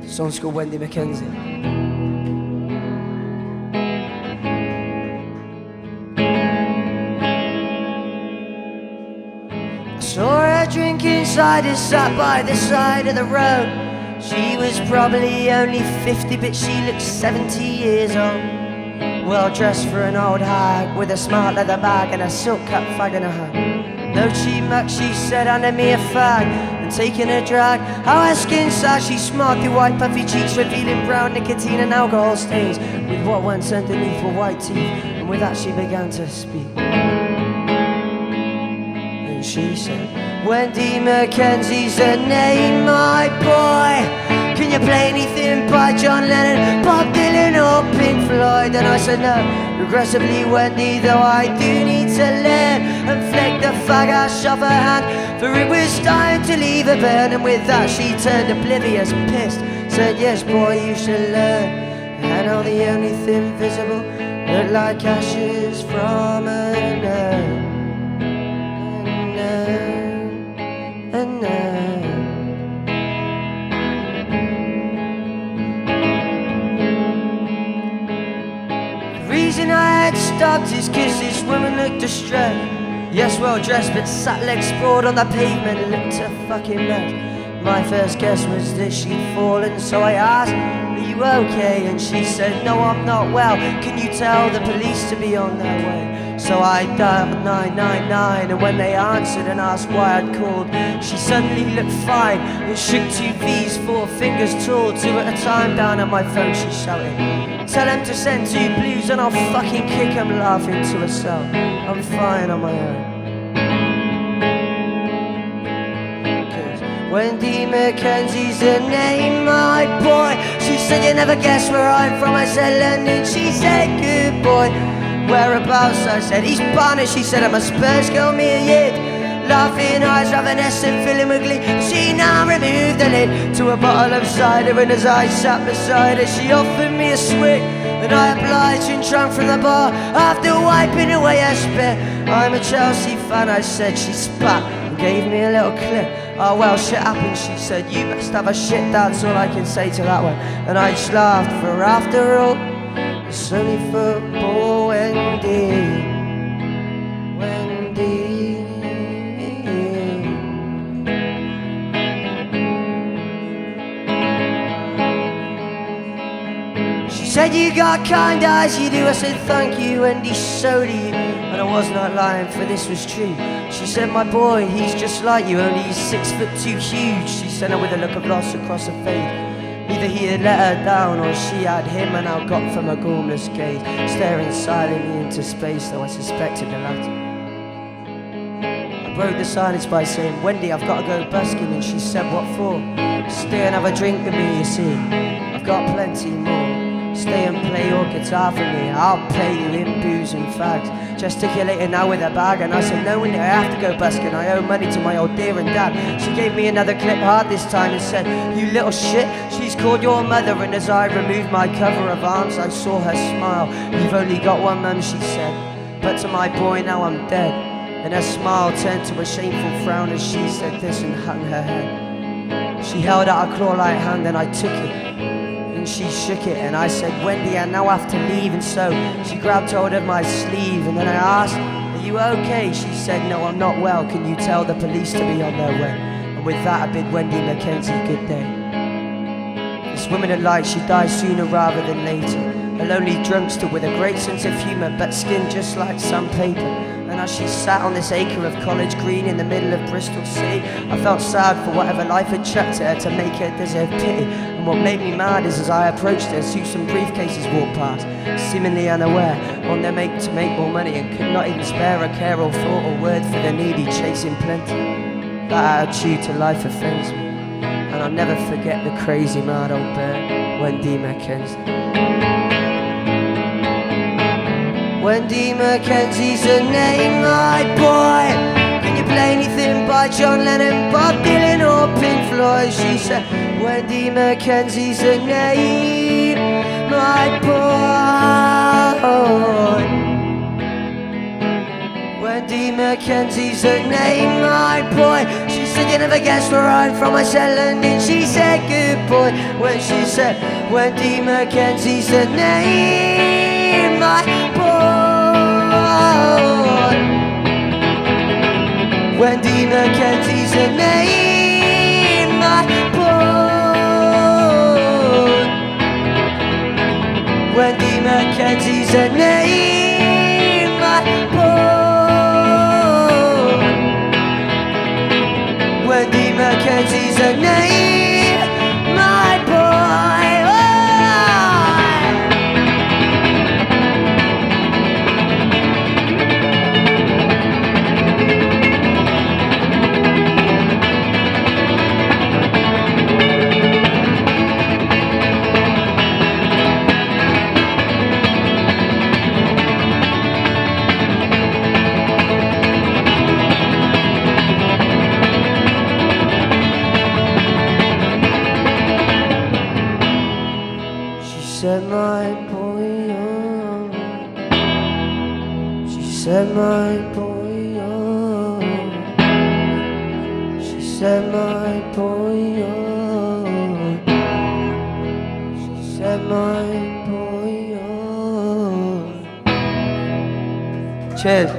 The song's called Wendy McKenzie. I saw her drinking cider, sat by the side of the road. She was probably only 50, but she looked 70 years old. Well dressed for an old hag, with a smart leather bag and a silk cut fag in her hand. No cheap muck, she said, under me a fag, and taking a drag. How her skin sat, she smiled through white puffy cheeks, revealing brown nicotine and alcohol stains, with what once underneath were white teeth. And with that she began to speak. And she said, Wendy McKenzie's the name, my boy. Can you play anything by John Lennon, Bob Dylan or Pink Floyd? And I said no, regrettably Wendy, though I do need to learn. And flicked the fag ash off her hand, for it was time to leave her burn. And with that she turned oblivious, pissed, said yes boy you should learn. And all the only thing visible looked like ashes from an urn. And the reason I had stopped is cause this woman looked distressed. Yes, well dressed, but sat legs sprawled on the pavement, looked a fucking mess. My first guess was that she'd fallen, so I asked, are you okay? And she said, no, I'm not well. Can you tell the police to be on their way? So I dialed 999, and when they answered and asked why I'd called, she suddenly looked fine and shook 2 V's, 4 fingers tall, 2 at a time. Down at my phone she shouted, tell them to send 2 blues and I'll fucking kick them, laughing to herself. I'm fine on my own. Wendy McKenzie's the name, my boy. She said you never guess where I'm from. I said London. She said good boy. Whereabouts? I said East Barnet. She said I'm a Spurs girl, me a yid. Laughing eyes, reminiscent, filling with glee. She now removed the lid to a bottle of cider, and as I sat beside her she offered me a swig, and I obliged and drank from the bar after wiping away her spit. I'm a Chelsea fan, I said. She spat and gave me a little clip. Oh well, shit happens, she said. You must have a shit, that's all I can say to that one. And I just laughed, for after all, it's only football. Wendy, Wendy. She said you got kind eyes, you do. I said thank you, Wendy, so do you. And I was not lying, for this was true. She said my boy, he's just like you, only he's 6'2" huge. She said it with a look of loss across her face. Either he had let her down or she had him, and I got from her gormless gaze, staring silently into space, though I suspected the latter. I broke the silence by saying, Wendy, I've got to go busking. And she said, what for? Stay and have a drink with me, you see. I've got plenty more. Stay and play your guitar for me, I'll pay you in booze and fags. Gesticulating now with a bag, and I said no, Wendy, I have to go busking. I owe money to my old dear and dad. She gave me another clip hard this time and said, you little shit, she's called your mother. And as I removed my cover of arms, I saw her smile. You've only got one mum, she said, but to my boy now I'm dead. And her smile turned to a shameful frown as she said this and hung her head. She held out a claw-like hand and I took it. She shook it and I said, Wendy, I now have to leave. And so she grabbed hold of my sleeve, and then I asked, are you okay? She said, no, I'm not well. Can you tell the police to be on their way? And with that I bid Wendy McKenzie good day. This woman had lied, she'd die sooner rather than later. A lonely drunkster with a great sense of humour, but skin just like some paper. And as she sat on this acre of college green in the middle of Bristol City, I felt sad for whatever life had chucked at her to make her deserve pity. And what made me mad is as I approached her, some briefcases walked past, seemingly unaware, on their make to make more money, and could not even spare a care or thought or word for the needy, chasing plenty. That attitude to life offends me, and I'll never forget the crazy mad old bird, Wendy McKenzie. Wendy McKenzie's the name, my boy. Can you play anything by John Lennon, Bob Dylan or Pink Floyd? She said, Wendy McKenzie's the name, my boy. Wendy McKenzie's the name, my boy. She said, you never guessed where I'm from. I said, London. She said, good boy. When she said, Wendy McKenzie said, name my boy. Wendy McKenzie said, name my boy. Wendy McKenzie said, name my boy. Wendy McKenzie said, name my boy. Set my boy on. She set my boy on. She set my boy on. She set my boy on. Cheers.